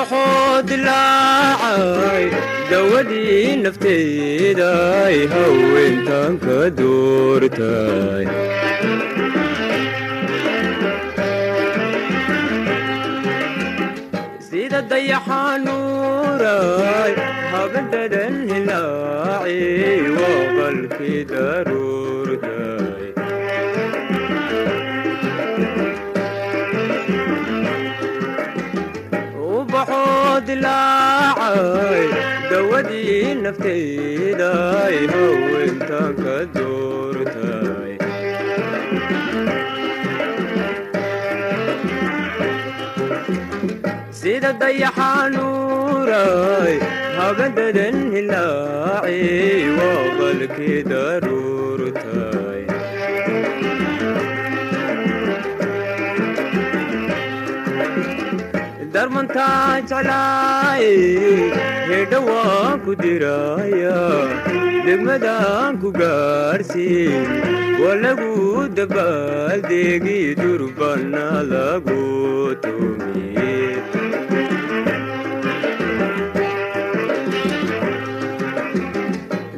وبحود اللاعي دودي نفتي داي هوين تانك دورتاي سيدة ضيحة نوراي هبدد الهلاعي وقلبي ضرورتاي وبحود لاعي دودي نفتي داي هو انت كدورتاي سيدة ضيحة نوراي هبدد الهلاعي وقلبي ضرورتاي درمن تاج علاي هدوا كدرايا دمدان كغارسي ولغو دبال ديغي دربنا لغو تومي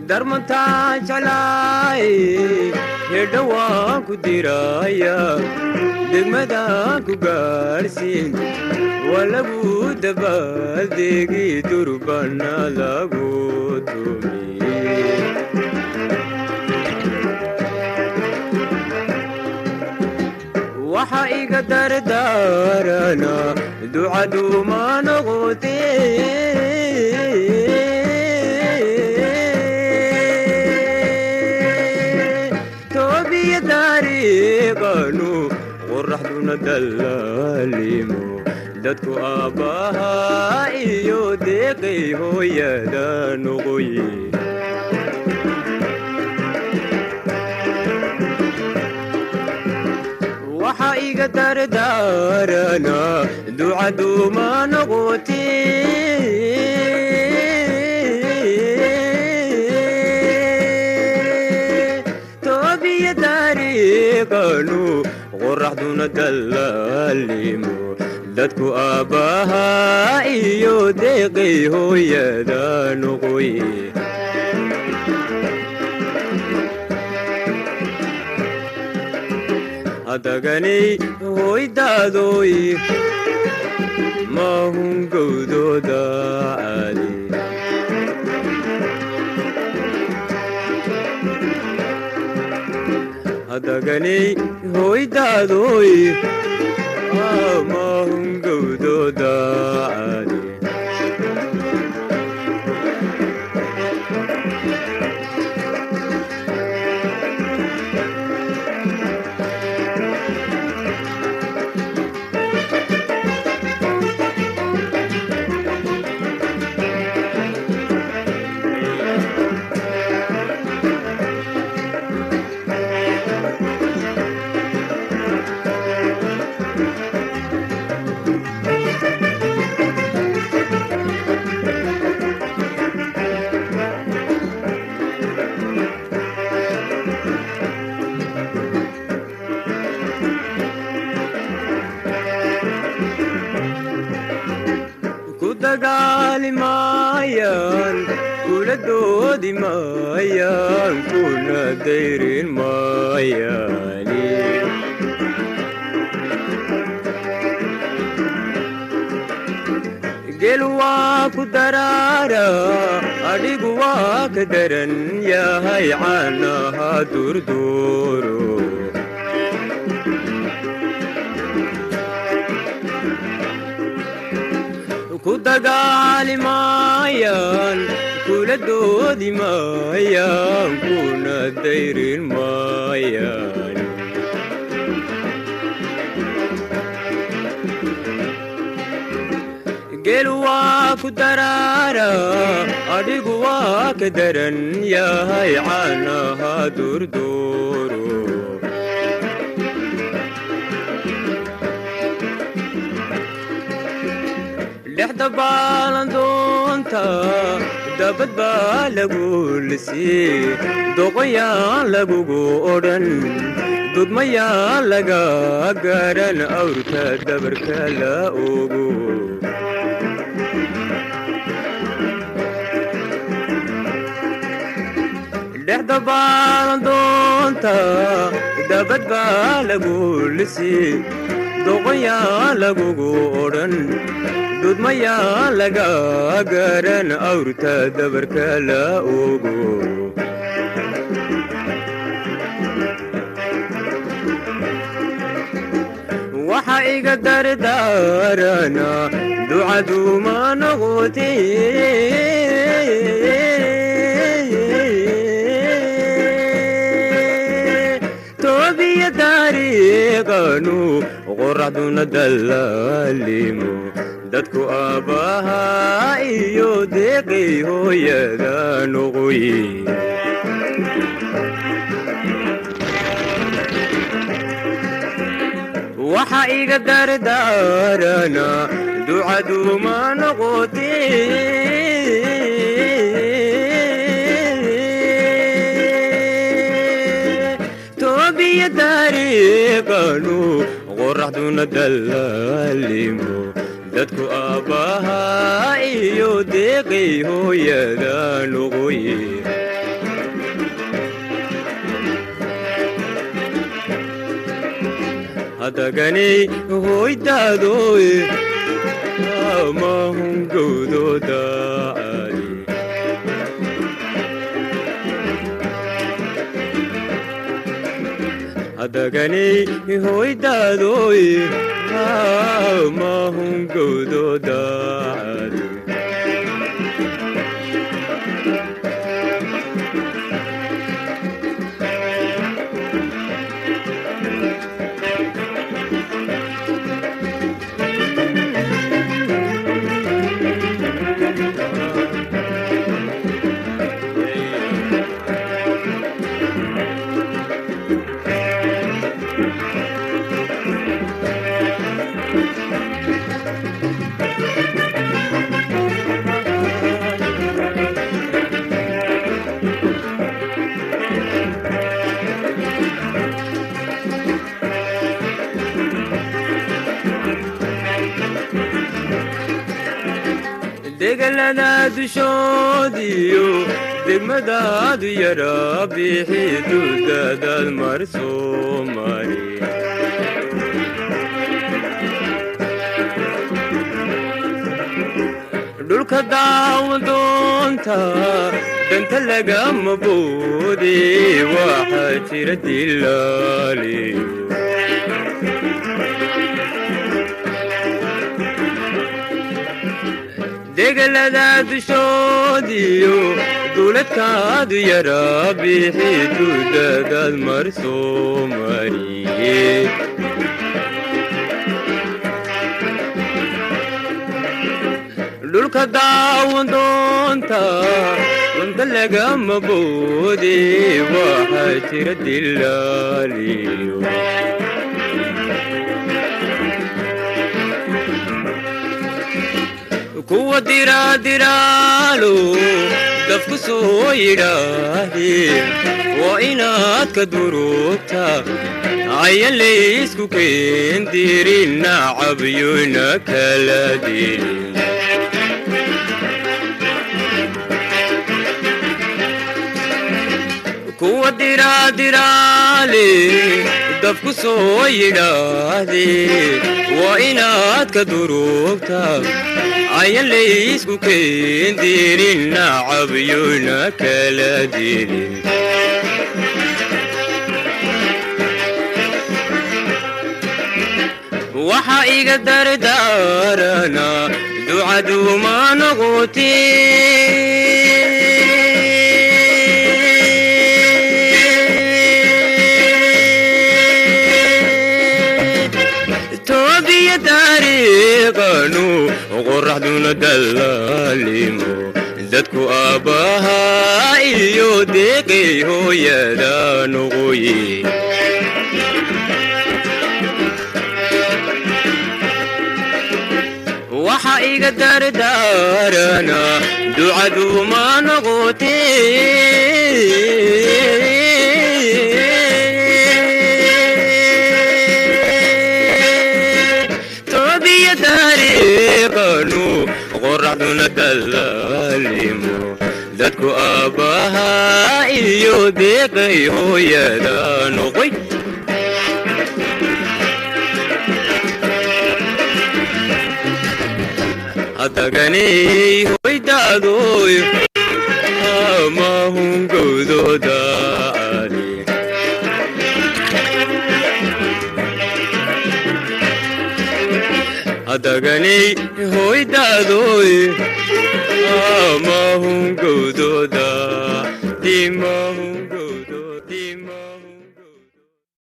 درمن تاج علاي هدوا كدرايا دمدان كغارسي ولغو دبال ديغي دربنا لغو تومي وحا إيغا دردارنا دعادو ما نغوتي توبي داري قانو ورح دون دلاليمو dadku aabaha iyo deeqay hooyada noqoye waxa iga dardaarana ducadu ma noqoti toobiya dariiqanu qoraxduna dallaalimo dadku aabaha iyo deeqay hooyada noqoye hadaganay hooydaadoy mahun gowdooda caali hadaganay hooydaadoy mahun gowdooda caali dagaali maayaan kula doodi maayaan kuna dayrin maayaani gel waa ku daraara adhigu waa ka daran yahay caanaha durduuro ku dagaali maayaan kula doodi maayaan kuna dayrin maayaan gel waa ku daraara adhigu waa ka daran yahay caanaha durduuro dhexda baalan doonta dabad baa lagu lisii doqoyaan lagugu odhan dudmayaan laga garan awrka dabarka la ogo lixda baalan doonta dabad baa lagu lisii doqoyaa lagugu odhan dudmayaa laga garan awrta dabarka la ogo waxa iga dardaarana ducadu ma noqotee toobiya dariiqanu qoraxduna dallaalimo dadku aabbahaa iyo deeqay hooyada noqoye waxa iga dardaarana ducadu ma noqotee toobiya dariiqanu qoraxduna dallaalimo dadku aabbahaa iyo deeqay hooyada noqoye hadaganay hoydaadoy amahungowdoodaali hadaganay hoydaadoy amahungowdoodaali degalada dushoodiyo degmadaadu yara bixi dudadaad mar soo mari dhulka daawan doonta danta lagama boode waxaa jira dilaaliyo degalada dushoodiyo duuladkaadu yara bixi dudadaad mar soo mariye dhulka daawan doonta danta lagama boode waxaa jira dilaaliyo kuwa diraadiraalo dafku soo yidhaahee waa inaad ka durugta ayan laysku keendirin nacabyona kala dilin kuwa diraadiraale dafku soo yidhaahdee waa inaad ka durugta ayan laysku keendirin nacabyona kala dilin waxa iga dardaarana ducadu ma noqotee toobiya dariiqanu qoraxduna dallaalimo dadku aabbahaa iyo deeqay hooyada noqoye waxa iga dardaarana ducadu ma noqotee dariiqanu qoraxduna dallaalimo dadku aabbaha iyo deeqay hooyada noqoy hadaganay hoydaadoy amahungowdooda hadaganay hoydaadoy amahungowdooda dimahungowdooda